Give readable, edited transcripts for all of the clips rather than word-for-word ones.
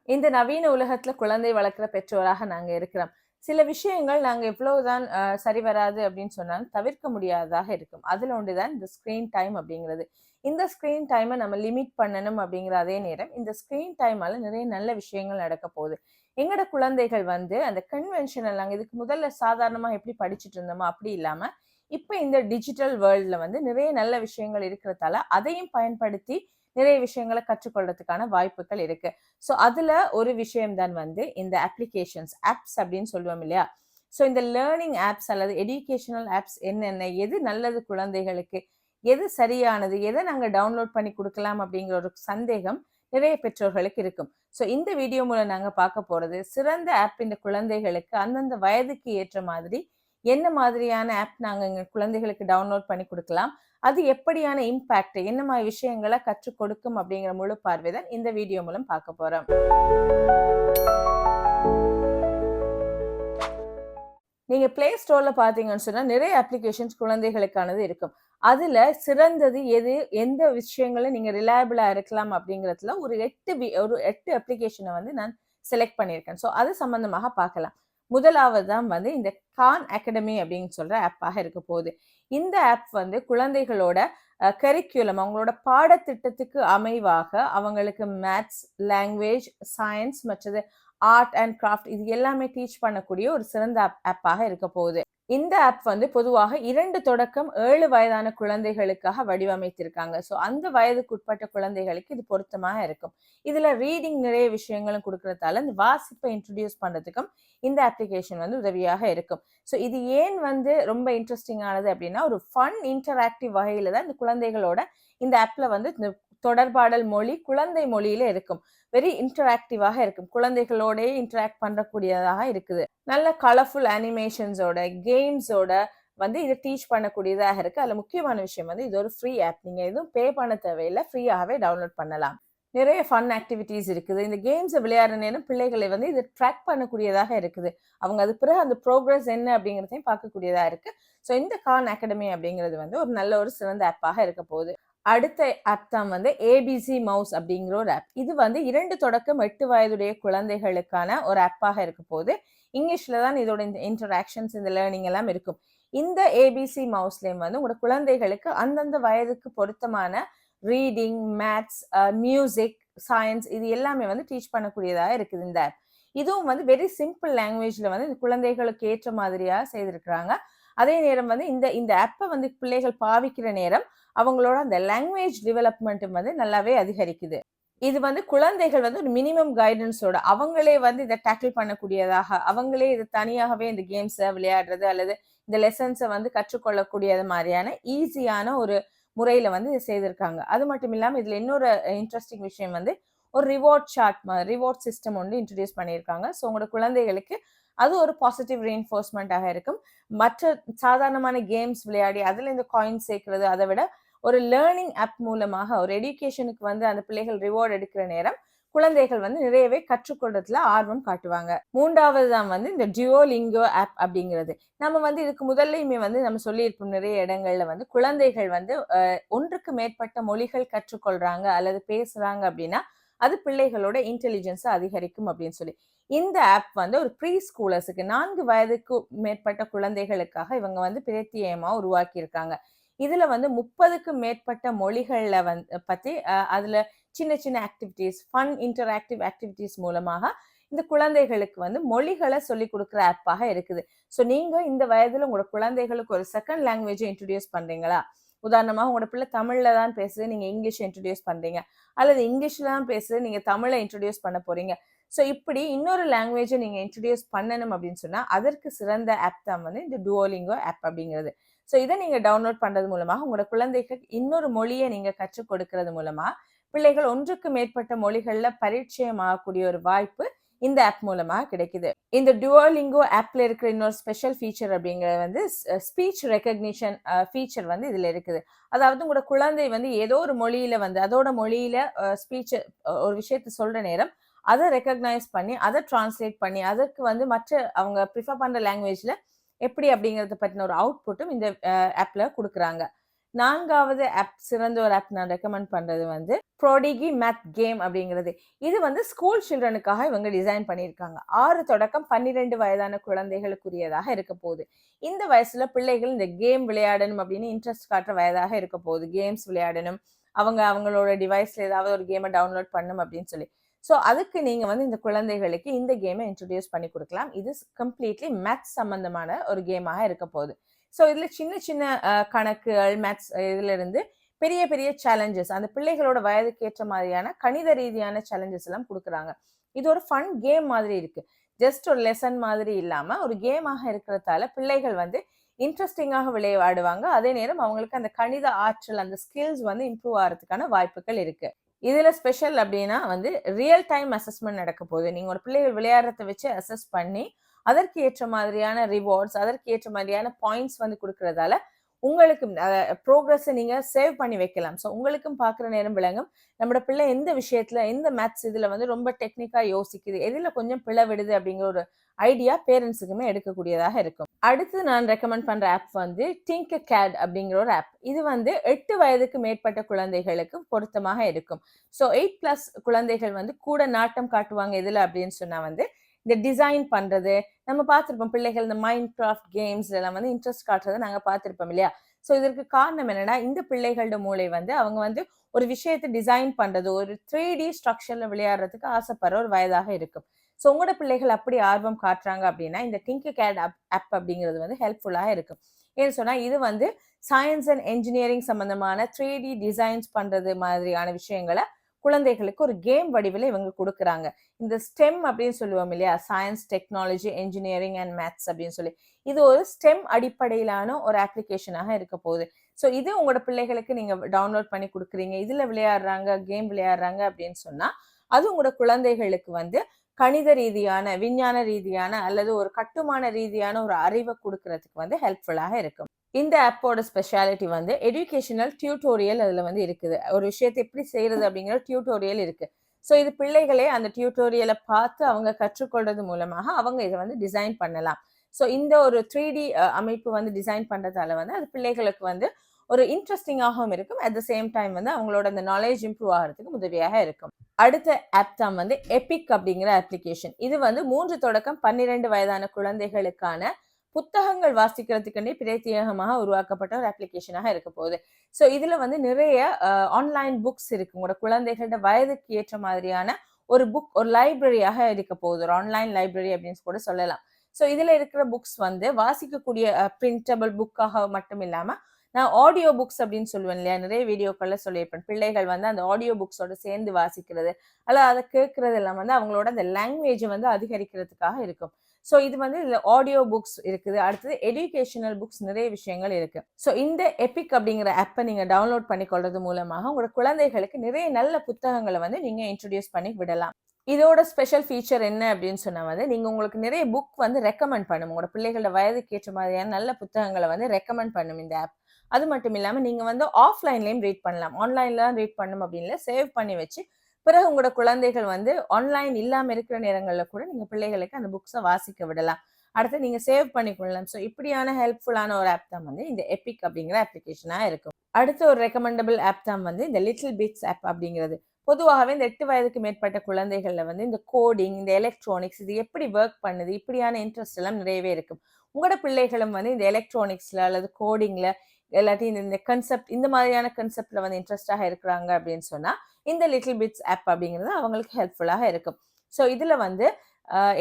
இந்த நவீன உலகத்துல குழந்தை வளர்க்குற பெற்றோராக நாங்க இருக்கிறோம். சில விஷயங்கள் நாங்க எவ்வளவுதான் சரி வராது அப்படின்னு சொன்னாலும் தவிர்க்க முடியாததாக இருக்கும். அதுல ஒன்றுதான் இந்த ஸ்கிரீன் டைம் அப்படிங்கிறது. இந்த ஸ்கிரீன் டைமை நம்ம லிமிட் பண்ணணும் அப்படிங்கிற அதே நேரம் இந்த ஸ்கிரீன் டைமால நிறைய நல்ல விஷயங்கள் நடக்க போகுது. எங்கட குழந்தைகள் வந்து அந்த கன்வென்ஷனல் நாங்க இதுக்கு முதல்ல சாதாரணமா எப்படி படிச்சுட்டு இருந்தோமோ அப்படி இல்லாம இப்ப இந்த டிஜிட்டல் வேர்ல்ட்ல வந்து நிறைய நல்ல விஷயங்கள் இருக்கிறதால அதையும் பயன்படுத்தி நிறைய விஷயங்களை கற்றுக்கொள்றதுக்கான வாய்ப்புகள் இருக்கு. ஸோ அதுல ஒரு விஷயம் தான் வந்து இந்த அப்ளிகேஷன்ஸ் ஆப்ஸ் அப்படின்னு சொல்லுவோம் இல்லையா. ஸோ இந்த லேர்னிங் ஆப்ஸ் அல்லது எஜுகேஷனல் ஆப்ஸ் என்னென்ன, எது நல்லது குழந்தைகளுக்கு, எது சரியானது, எதை நாங்கள் டவுன்லோட் பண்ணி கொடுக்கலாம் அப்படிங்கிற ஒரு சந்தேகம் நிறைய பெற்றோர்களுக்கு இருக்கும். ஸோ இந்த வீடியோ மூலம் நாங்கள் பார்க்க போறது சிறந்த ஆப் இந்த குழந்தைகளுக்கு அந்தந்த வயதுக்கு ஏற்ற மாதிரி என்ன மாதிரியான ஆப் நாங்கள் எங்கள் குழந்தைகளுக்கு டவுன்லோட் பண்ணி கொடுக்கலாம், அது எப்படியான இம்பாக்ட், என்ன மாதிரி விஷயங்களை கற்றுக் கொடுக்கும் அப்படிங்கிற முழு பார்வை தான் இந்த வீடியோ மூலம் பார்க்க போறோம். நீங்க பிளே ஸ்டோர்ல பாத்தீங்கன்னு சொன்னா நிறைய அப்ளிகேஷன்ஸ் குழந்தைகளுக்கானது இருக்கும். அதுல சிறந்தது எது, எந்த விஷயங்களை நீங்க ரிலையபிளா இருக்கலாம் அப்படிங்கிறதுல ஒரு 8 அப்ளிகேஷனை வந்து நான் செலக்ட் பண்ணியிருக்கேன். ஸோ அது சம்பந்தமாக பார்க்கலாம். முதலாவது தான் வந்து இந்த கான் அகாடமி அப்படின்னு சொல்ற ஆப்பாக இருக்க போகுது. இந்த ஆப் வந்து குழந்தைகளோட கரிக்குலம், அவங்களோட பாடத்திட்டத்துக்கு அமைவாக அவங்களுக்கு மேத்ஸ், லாங்குவேஜ், சயின்ஸ் மற்றது ஆர்ட் அண்ட் கிராஃப்ட் இது எல்லாமே டீச் பண்ணக்கூடிய ஒரு சிறந்த ஆப்பாக இருக்க போகுது. இந்த ஆப் வந்து பொதுவாக 2 தொடக்கம் 7 வயதான குழந்தைகளுக்காக வடிவமைத்திருக்காங்க. ஸோ அந்த வயதுக்கு உட்பட்ட குழந்தைகளுக்கு இது பொருத்தமாக இருக்கும். இதுல ரீடிங் நிறைய விஷயங்களும் கொடுக்கறதால இந்த வாசிப்பை இன்ட்ரடியூஸ் பண்றதுக்கும் இந்த அப்ளிகேஷன் வந்து உதவியாக இருக்கும். ஸோ இது ஏன் வந்து ரொம்ப இன்ட்ரெஸ்டிங் ஆனது அப்படின்னா, ஒரு ஃபன் இன்டராக்டிவ் வகையில தான் இந்த குழந்தைகளோட இந்த ஆப்ல வந்து இந்த தொடர்பாடல் மொழி குழந்தை மொழியில இருக்கும். வெரி இன்டராக்டிவாக இருக்கும். குழந்தைகளோடய இன்டராக்ட் பண்ணக்கூடியதாக இருக்குது. நல்ல கலர்ஃபுல் அனிமேஷன்ஸோட, கேம்ஸோட வந்து இதை டீச் பண்ணக்கூடியதாக இருக்கு. அதுல முக்கியமான விஷயம் வந்து இது ஒரு ஃப்ரீ ஆப். நீங்க எதுவும் பே பண்ண தேவையில்லை, ஃப்ரீயாகவே டவுன்லோட் பண்ணலாம். நிறைய ஃபன் ஆக்டிவிட்டிஸ் இருக்குது. இந்த கேம்ஸை விளையாடுற நேரம் பிள்ளைகளை வந்து இது ட்ராக் பண்ணக்கூடியதாக இருக்குது. அவங்க அது பிறகு அந்த ப்ரோக்ரஸ் என்ன அப்படிங்கிறதையும் பார்க்கக்கூடியதா இருக்கு. ஸோ இந்த கான் அகாடமி அப்படிங்கிறது வந்து ஒரு நல்ல ஒரு சிறந்த ஆப்பாக இருக்க போகுது. அடுத்த ஆப் தான் வந்து ஏபிசி மவுஸ் அப்படிங்கிற ஒரு ஆப். இது வந்து 2 தொடக்கம் 8 வயதுடைய குழந்தைகளுக்கான ஒரு ஆப்பாக இருக்க போது. இங்கிலீஷ்ல தான் இதோட இந்த இன்டராக்ஷன்ஸ், இந்த லேர்னிங் எல்லாம் இருக்கும். இந்த ஏபிசி மவுஸ்லேயும் வந்து உங்களோட குழந்தைகளுக்கு அந்தந்த வயதுக்கு பொருத்தமான ரீடிங், மேத்ஸ், மியூசிக், சயின்ஸ் இது எல்லாமே வந்து டீச் பண்ணக்கூடியதாக இருக்குது இந்த ஆப். இதுவும் வந்து வெரி சிம்பிள் லாங்குவேஜ்ல வந்து இந்த குழந்தைகளுக்கு ஏற்ற மாதிரியா செய்திருக்கிறாங்க. அதே நேரம் வந்து இந்த ஆப்பை வந்து பிள்ளைகள் பாவிக்கிற நேரம் அவங்களோட அந்த லாங்குவேஜ் டெவலப்மெண்ட் வந்து நல்லாவே அதிகரிக்குது. இது வந்து குழந்தைகள் வந்து ஒரு மினிமம் கைடன்ஸோட அவங்களே வந்து இதை டேக்கிள் பண்ணக்கூடியதாக, அவங்களே இது தனியாகவே இந்த கேம்ஸை விளையாடுறது அல்லது இந்த லெசன்ஸை வந்து கற்றுக்கொள்ளக்கூடியது மாதிரியான ஈஸியான ஒரு முறையில வந்து இதை செய்திருக்காங்க. அது மட்டும் இல்லாம இதுல இன்னொரு இன்ட்ரெஸ்டிங் விஷயம் வந்து ஒரு ரிவார்ட் சிஸ்டம் ஒன்று இன்ட்ரடியூஸ் பண்ணியிருக்காங்க. ஸோ உங்களோட குழந்தைகளுக்கு அது ஒரு பாசிட்டிவ் ரீஎன்ஃபோர்ஸ்மெண்ட்டாக இருக்கும். மற்ற சாதாரணமான கேம்ஸ் விளையாடி அதுல இந்த காயின் சேர்க்கிறது அதை விட ஒரு லேர்னிங் ஆப் மூலமாக ஒரு எஜுகேஷனுக்கு வந்து அந்த பிள்ளைகள் ரிவார்ட் எடுக்கிற நேரம் குழந்தைகள் வந்து நிறையவே கற்றுக்கொள்றதுல ஆர்வம் காட்டுவாங்க. மூன்றாவது தான் வந்து இந்த டியோலிங்கோ ஆப் அப்படிங்கிறது. நம்ம வந்து இதுக்கு முதல்லையுமே வந்து நம்ம சொல்லியிருப்போம் நிறைய இடங்கள்ல வந்து குழந்தைகள் வந்து ஒன்றுக்கு மேற்பட்ட மொழிகள் கற்றுக்கொள்றாங்க அல்லது பேசுறாங்க அப்படின்னா அது பிள்ளைகளோட இன்டெலிஜென்ஸை அதிகரிக்கும் அப்படின்னு சொல்லி இந்த ஆப் வந்து ஒரு ப்ரீ ஸ்கூலர்ஸுக்கு 4 வயதுக்கு மேற்பட்ட குழந்தைகளுக்காக இவங்க வந்து பிரத்யேகமா உருவாக்கி இருக்காங்க. இதுல வந்து 30க்கும் மேற்பட்ட மொழிகள்ல வந்து பத்தி அதுல சின்ன சின்ன ஆக்டிவிட்டிஸ், ஃபன் இன்டராக்டிவ் ஆக்டிவிட்டிஸ் மூலமாக இந்த குழந்தைகளுக்கு வந்து மொழிகளை சொல்லி கொடுக்குற ஆப்பாக இருக்குது. ஸோ நீங்க இந்த வயதுல உங்களோட குழந்தைகளுக்கு ஒரு செகண்ட் லாங்குவேஜை இன்ட்ரடியூஸ் பண்றீங்களா, உதாரணமாக உங்களோட பிள்ளை தமிழ்ல தான் பேசுது, நீங்க இங்கிலீஷ் இன்ட்ரடியூஸ் பண்றீங்க, அல்லது இங்கிலீஷ்ல தான் பேசுது, நீங்க தமிழை இன்ட்ரடியூஸ் பண்ண போறீங்க. ஸோ இப்படி இன்னொரு லாங்குவேஜை நீங்க இன்ட்ரடியூஸ் பண்ணணும் அப்படின்னு சொன்னா அதற்கு சிறந்த ஆப் தான் வந்து இந்த டுவோலிங்கோ ஆப் அப்படிங்கிறது. ஸோ இதை நீங்க டவுன்லோட் பண்றது மூலமாக உங்களோட குழந்தைக்கு இன்னொரு மொழியை நீங்க கற்றுக் கொடுக்கறது மூலமா பிள்ளைகள் ஒன்றுக்கு மேற்பட்ட மொழிகள்ல பரிச்சயமாகக்கூடிய ஒரு வாய்ப்பு இந்த ஆப் மூலமா கிடைக்குது. இந்த டுவோலிங்கோ ஆப்ல இருக்கிற இன்னொரு ஸ்பெஷல் ஃபீச்சர் அப்படிங்கிறது வந்து ஸ்பீச் ரெகக்னிஷன் ஃபீச்சர் வந்து இதுல இருக்குது. அதாவது உங்களோட குழந்தை வந்து ஏதோ ஒரு மொழியில வந்து அதோட மொழியில ஸ்பீச் ஒரு விஷயத்த சொல்ற நேரம் அதை ரெக்கக்னைஸ் பண்ணி அதை டிரான்ஸ்லேட் பண்ணி அதற்கு வந்து மற்ற அவங்க ப்ரிஃபர் பண்ற லாங்குவேஜ்ல எப்படி அப்படிங்கறத பத்தின ஒரு அவுட்புட்டும் இந்த ஆப்ல கொடுக்குறாங்க. 4வது ஆப், சிறந்த ஒரு ஆப் நான் ரெக்கமெண்ட் பண்றது வந்து ப்ரோடிகி மேத் கேம் அப்படிங்கிறது. இது வந்து ஸ்கூல் சில்ட்ரனுக்காக இவங்க டிசைன் பண்ணியிருக்காங்க. 6 தொடக்கம் 12 வயதான குழந்தைகளுக்குரியதாக இருக்க போகுது. இந்த வயசுல பிள்ளைகள் இந்த கேம் விளையாடணும் அப்படின்னு இன்ட்ரெஸ்ட் காட்டுற வயதாக இருக்க போகுது. கேம்ஸ் விளையாடணும், அவங்க அவங்களோட டிவைஸ்ல ஏதாவது ஒரு கேமை டவுன்லோட் பண்ணணும் அப்படின்னு சொல்லி. ஸோ அதுக்கு நீங்க வந்து இந்த குழந்தைகளுக்கு இந்த கேமை இன்ட்ரடியூஸ் பண்ணி கொடுக்கலாம். இது கம்ப்ளீட்லி மேத்ஸ் சம்பந்தமான ஒரு கேமாக இருக்க போகுது. ஸோ இதுல சின்ன சின்ன கணக்குகள், மேத்ஸ், இதுல இருந்து பெரிய பெரிய சேலஞ்சஸ், அந்த பிள்ளைகளோட வயதுக்கு ஏற்ற மாதிரியான கணித ரீதியான சேலஞ்சஸ் எல்லாம் கொடுக்குறாங்க. இது ஒரு ஃபன் கேம் மாதிரி இருக்கு. ஜஸ்ட் ஒரு லெசன் மாதிரி இல்லாம ஒரு கேமாக இருக்கிறதால பிள்ளைகள் வந்து இன்ட்ரெஸ்டிங்காக விளையாடுவாங்க. அதே நேரம் அவங்களுக்கு அந்த கணித ஆற்றல், அந்த ஸ்கில்ஸ் வந்து இம்ப்ரூவ் ஆகிறதுக்கான வாய்ப்புகள் இருக்கு. இதுல ஸ்பெஷல் அப்படின்னா வந்து ரியல் டைம் அசஸ்மெண்ட் நடக்க போகுது. நீங்க ஒரு பிள்ளைகள் விளையாடுறத வச்சு அசஸ் பண்ணி அதற்கு ஏற்ற மாதிரியான ரிவார்ட்ஸ், அதற்கு ஏற்ற மாதிரியான பாயிண்ட்ஸ் வந்து கொடுக்கறதால உங்களுக்கு ப்ரோக்ரஸை நீங்க சேவ் பண்ணி வைக்கலாம். ஸோ உங்களுக்கும் பார்க்குற நேரம் விளங்கும், நம்மளோட பிள்ளை எந்த விஷயத்துல, எந்த மேத்ஸ் இதுல வந்து ரொம்ப டெக்னிக்கா யோசிக்குது, எதுல கொஞ்சம் பிளவிடுது அப்படிங்கிற ஒரு ஐடியா பேரண்ட்ஸுக்குமே எடுக்கக்கூடியதாக இருக்கும். அடுத்து நான் ரெக்கமெண்ட் பண்ற ஆப் வந்து டிங்கர்கேட் அப்படிங்கிற ஒரு ஆப். இது வந்து 8 வயதுக்கு மேற்பட்ட குழந்தைகளுக்கு பொருத்தமாக இருக்கும். ஸோ 8+ குழந்தைகள் வந்து கூட நாட்டம் காட்டுவாங்க எதுல அப்படின்னு சொன்னா வந்து இந்த டிசைன் பண்றது. நம்ம பார்த்திருப்போம் பிள்ளைகள் இந்த மைண்ட் கிராஃப்ட் கேம்ஸ் எல்லாம் வந்து இன்ட்ரெஸ்ட் காட்டுறதை நாங்க பார்த்திருப்போம் இல்லையா? ஸோ இதற்கு காரணம் என்னன்னா, இந்த பிள்ளைகளோட மூளை வந்து அவங்க வந்து ஒரு விஷயத்தை டிசைன் பண்றது, ஒரு 3D ஸ்ட்ரக்சர்ல விளையாடுறதுக்கு ஆசைப்படுற ஒரு வயதாக இருக்கும். ஸோ உங்களோட பிள்ளைகள் அப்படி ஆர்வம் காட்டுறாங்க அப்படின்னா இந்த டிங்கர்கேட் ஆப் அப்படிங்கிறது வந்து ஹெல்ப்ஃபுல்லாக இருக்கும். ஏன்னு சொன்னா இது வந்து சயின்ஸ் அண்ட் என்ஜினியரிங் சம்பந்தமான 3D டிசைன்ஸ் பண்றது மாதிரியான விஷயங்களை குழந்தைகளுக்கு ஒரு கேம் வடிவில் இவங்க கொடுக்குறாங்க. இந்த ஸ்டெம் அப்படின்னு சொல்லுவோம் இல்லையா, science, technology, engineering and maths அப்படின்னு சொல்லி, இது ஒரு ஸ்டெம் அடிப்படையிலான ஒரு அப்ளிகேஷனாக இருக்க போகுது. ஸோ இது உங்களோட பிள்ளைகளுக்கு நீங்க டவுன்லோட் பண்ணி கொடுக்குறீங்க, இதுல விளையாடுறாங்க, கேம் விளையாடுறாங்க அப்படின்னு சொன்னா அது உங்களோட குழந்தைகளுக்கு வந்து கணித ரீதியான, விஞ்ஞான ரீதியான அல்லது ஒரு கட்டுமான ரீதியான ஒரு அறிவை கொடுக்கறதுக்கு வந்து ஹெல்ப்ஃபுல்லாக இருக்கும். இந்த ஆப்போட ஸ்பெஷாலிட்டி வந்து எஜுகேஷனல் டியூட்டோரியல் அதுல வந்து இருக்குது. ஒரு விஷயத்தை எப்படி செய்யறது அப்படிங்கிற டியூட்டோரியல் இருக்கு. ஸோ இது பிள்ளைகளே அந்த டியூட்டோரியலை பார்த்து அவங்க கற்றுக்கொள்றது மூலமாக அவங்க இதை வந்து டிசைன் பண்ணலாம். ஸோ இந்த ஒரு 3D அமைப்பு வந்து டிசைன் பண்றதால வந்து அது பிள்ளைகளுக்கு வந்து ஒரு இன்ட்ரெஸ்டிங்காகவும் இருக்கும். அட் த சேம் டைம் வந்து அவங்களோட அந்த நாலேஜ் இம்ப்ரூவ் ஆகிறதுக்கு உதவியாக இருக்கும். அடுத்த ஆப் தான் வந்து எபிக் அப்படிங்கிற அப்ளிகேஷன். இது வந்து 3 தொடக்கம் 12 வயதான குழந்தைகளுக்கான புத்தகங்கள் வாசிக்கிறதுக்குன்னே பிரத்யேகமாக உருவாக்கப்பட்ட ஒரு அப்ளிகேஷனாக இருக்க போகுது. ஸோ இதுல வந்து நிறைய ஆன்லைன் புக்ஸ் இருக்கு. உங்களோட குழந்தைகளோட வயதுக்கு ஏற்ற மாதிரியான ஒரு புக், ஒரு லைப்ரரியாக இருக்க போகுது. ஒரு ஆன்லைன் லைப்ரரி அப்படின்னு கூட சொல்லலாம். ஸோ இதுல இருக்கிற புக்ஸ் வந்து வாசிக்கக்கூடிய பிரிண்டபிள் புக்காக மட்டும் இல்லாம, நான் ஆடியோ புக்ஸ் அப்படின்னு சொல்லுவேன் இல்லையா, நிறைய வீடியோக்கள்ல சொல்லியிருப்பேன். பிள்ளைகள் வந்து அந்த ஆடியோ புக்ஸோட சேர்ந்து வாசிக்கிறது அல்ல அதை கேட்கறது எல்லாம் வந்து அவங்களோட அந்த லாங்குவேஜை வந்து அதிகரிக்கிறதுக்காக இருக்கும். ஸோ இது வந்து இதுல ஆடியோ புக்ஸ் இருக்குது. அடுத்தது எஜுகேஷனல் புக்ஸ், நிறைய விஷயங்கள் இருக்கு. ஸோ இந்த எபிக் அப்படிங்கிற ஆப்பை நீங்க டவுன்லோட் பண்ணி கொள்றது மூலமாக உங்களோட குழந்தைகளுக்கு நிறைய நல்ல புத்தகங்களை வந்து நீங்க இன்ட்ரடியூஸ் பண்ணி விடலாம். இதோட ஸ்பெஷல் ஃபீச்சர் என்ன அப்படின்னு சொன்னா வந்து நீங்க உங்களுக்கு நிறைய புக் வந்து ரெக்கமெண்ட் பண்ணும். உங்களோட பிள்ளைகளோட வயதுக்கு ஏற்ற மாதிரியான நல்ல புத்தகங்களை வந்து ரெக்கமெண்ட் பண்ணும் இந்த ஆப். அது மட்டும் இல்லாம நீங்க வந்து ஆஃப்லைன்லயும் ரீட் பண்ணலாம். ஆன்லைன்ல தான் ரீட் பண்ணும் அப்படின்னு சேவ் பண்ணி வச்சு பிறகு உங்களோட குழந்தைகள் வந்து ஆன்லைன் இல்லாம இருக்கிற நேரங்கள்ல கூட நீங்க பிள்ளைகளுக்கு அந்த புக்ஸை வாசிக்க விடலாம். அடுத்து நீங்க சேவ் பண்ணி கொள்ளலாம். ஸோ இப்படியான ஹெல்ப்ஃபுல்லான ஒரு ஆப் தான் வந்து இந்த எபிக் அப்படிங்கிற அப்ளிகேஷனா இருக்கும். அடுத்த ஒரு ரெக்கமெண்டபிள் ஆப் தான் வந்து இந்த லிட்டில் பிட்ஸ் ஆப் அப்படிங்கிறது. பொதுவாகவே இந்த 8 வயதுக்கு மேற்பட்ட குழந்தைகள்ல வந்து இந்த கோடிங், இந்த எலக்ட்ரானிக்ஸ் இது எப்படி ஒர்க் பண்ணுது, இப்படியான இன்ட்ரெஸ்ட் எல்லாம் நிறையவே இருக்கும். உங்களோட பிள்ளைகளும் வந்து இந்த எலக்ட்ரானிக்ஸ்ல அல்லது கோடிங்ல இல்லாட்டி இந்த கன்செப்ட், இந்த மாதிரியான கன்செப்ட்ல வந்து இன்ட்ரெஸ்டாக இருக்கிறாங்க அப்படின்னு சொன்னா இந்த லிட்டில் பிட்ஸ் ஆப் அப்படிங்கிறது அவங்களுக்கு ஹெல்ப்ஃபுல்லாக இருக்கும். ஸோ இதுல வந்து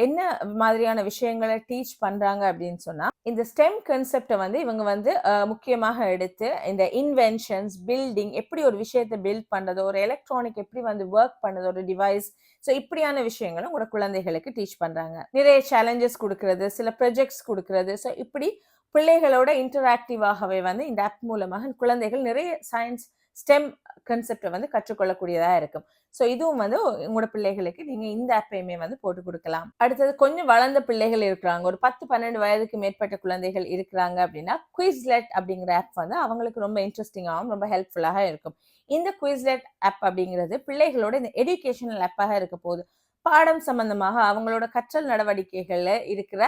என்ன மாதிரியான விஷயங்களை டீச் பண்றாங்க அப்படின்னு சொன்னா இந்த ஸ்டெம் கன்செப்டை வந்து இவங்க வந்து முக்கியமாக எடுத்து இந்த இன்வென்ஷன்ஸ், பில்டிங், எப்படி ஒரு விஷயத்தை பில்ட் பண்றது, ஒரு எலக்ட்ரானிக் எப்படி வந்து ஒர்க் பண்ணுது, ஒரு டிவைஸ், ஸோ இப்படியான விஷயங்களும் உங்களோட குழந்தைகளுக்கு டீச் பண்றாங்க. நிறைய சேலஞ்சஸ் கொடுக்கறது, சில ப்ரொஜெக்ட்ஸ் கொடுக்கறது. ஸோ இப்படி பிள்ளைகளோட இன்டராக்டிவாகவே வந்து இந்த ஆப் மூலமாக குழந்தைகள் நிறைய சயின்ஸ், ஸ்டெம் கன்செப்டை வந்து கற்றுக்கொள்ளக்கூடியதா இருக்கும். ஸோ இதுவும் வந்து உங்களோட பிள்ளைகளுக்கு நீங்க இந்த ஆப்பையுமே வந்து போட்டு கொடுக்கலாம். அடுத்தது கொஞ்சம் வளர்ந்த பிள்ளைகள் இருக்கிறாங்க, ஒரு 10-12 வயதுக்கு மேற்பட்ட குழந்தைகள் இருக்கிறாங்க அப்படின்னா குவிஸ்லெட் அப்படிங்கிற ஆப் வந்து அவங்களுக்கு ரொம்ப இன்ட்ரெஸ்டிங்காகவும் ரொம்ப ஹெல்ப்ஃபுல்லாக இருக்கும். இந்த குவிஸ்லெட் ஆப் அப்படிங்கிறது பிள்ளைகளோட இந்த எஜுகேஷனல் ஆப்பாக இருக்க போகுது. பாடம் சம்பந்தமாக அவங்களோட கற்றல் நடவடிக்கைகள்ல இருக்கிற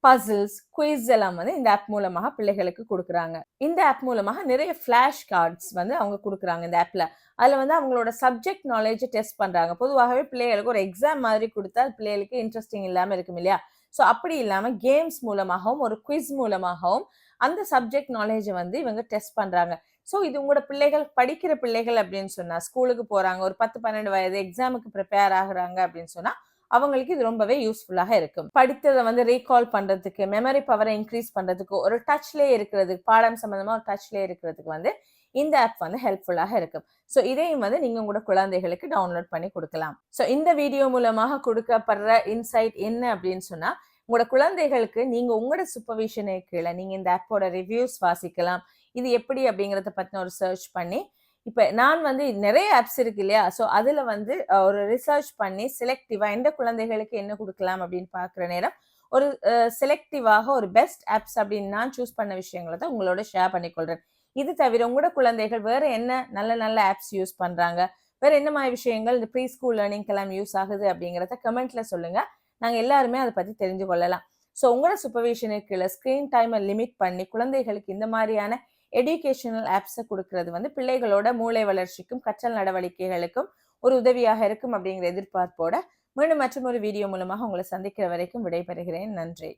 பசில்ஸ், குயிஸ் எல்லாம் வந்து இந்த ஆப் மூலமாக பிள்ளைகளுக்கு குடுக்குறாங்க. இந்த ஆப் மூலமாக நிறைய ஃபிளாஷ் கார்ட்ஸ் வந்து அவங்க குடுக்குறாங்க இந்த ஆப்ல. அதுல வந்து அவங்களோட சப்ஜெக்ட் நாலேட்ஜ டெஸ்ட் பண்றாங்க. பொதுவாகவே பிள்ளைகளுக்கு ஒரு எக்ஸாம் மாதிரி குடுத்தா பிள்ளைகளுக்கு இன்ட்ரெஸ்டிங் இல்லாம இருக்கும் இல்லையா? ஸோ அப்படி இல்லாம கேம்ஸ் மூலமாகவும், ஒரு குவிஸ் மூலமாகவும் அந்த சப்ஜெக்ட் நாலேட்ஜ வந்து இவங்க டெஸ்ட் பண்றாங்க. ஸோ இது உங்களோட பிள்ளைகள் படிக்கிற பிள்ளைகள் அப்படின்னு சொன்னா, ஸ்கூலுக்கு போறாங்க, ஒரு 10, 12 வயது எக்ஸாமுக்கு ப்ரிப்பேர் ஆகுறாங்க அப்படின்னு சொன்னா, அவங்களுக்கு இது ரொம்பவே யூஸ்ஃபுல்லாக இருக்கும். படித்ததை வந்து ரீகால் பண்றதுக்கு, மெமரி பவரை இன்க்ரீஸ் பண்றதுக்கு, ஒரு டச்லயே இருக்கிறதுக்கு, பாடம் சம்பந்தமா ஒரு டச்லயே இருக்கிறதுக்கு வந்து இந்த ஆப் வந்து ஹெல்ப்ஃபுல்லாக இருக்கும். ஸோ இதையும் வந்து நீங்க உங்களோட குழந்தைகளுக்கு டவுன்லோட் பண்ணி கொடுக்கலாம். ஸோ இந்த வீடியோ மூலமாக கொடுக்கப்படுற இன்சைட் என்ன அப்படின்னு சொன்னா, உங்களோட குழந்தைகளுக்கு நீங்க உங்களோட சூப்பர்விஷனே கீழே நீங்க இந்த ஆப்போட ரிவ்யூஸ் வாசிக்கலாம். இது எப்படி அப்படிங்கறத பத்தின ஒரு சர்ச் பண்ணி, இப்ப நான் வந்து நிறைய ஆப்ஸ் இருக்கு இல்லையா? ஸோ அதுல வந்து ஒரு ரிசர்ச் பண்ணி செலக்டிவா எந்த குழந்தைகளுக்கு என்ன குடுக்கலாம் அப்படின்னு பார்க்குற நேரம், ஒரு செலக்டிவாக ஒரு பெஸ்ட் ஆப்ஸ் அப்படின்னு நான் சூஸ் பண்ண விஷயங்கள தான் உங்களோட ஷேர் பண்ணிக்கொள்றேன். இது தவிர உங்களோட குழந்தைகள் வேற என்ன நல்ல நல்ல ஆப்ஸ் யூஸ் பண்றாங்க, வேற என்ன மாதிரி விஷயங்கள் இந்த ப்ரீ ஸ்கூல் லேர்னிங்க்கெல்லாம் யூஸ் ஆகுது அப்படிங்கிறத கமெண்ட்ல சொல்லுங்க. நாங்க எல்லாருமே அதை பத்தி தெரிஞ்சு கொள்ளலாம். ஸோ உங்களோட சூப்பர்விஷனுக்கு கீழே ஸ்கிரீன் டைமை லிமிட் பண்ணி குழந்தைகளுக்கு இந்த மாதிரியான எஜுகேஷனல் ஆப்ஸை கொடுக்கறது வந்து பிள்ளைகளோட மூளை வளர்ச்சிக்கும் கற்றல் நடவடிக்கைகளுக்கும் ஒரு உதவியாக இருக்கும் அப்படிங்கிற எதிர்பார்ப்போட மீண்டும் மற்றும் ஒரு வீடியோ மூலமாக உங்களை சந்திக்கிற வரைக்கும் விடைபெறுகிறேன். நன்றி.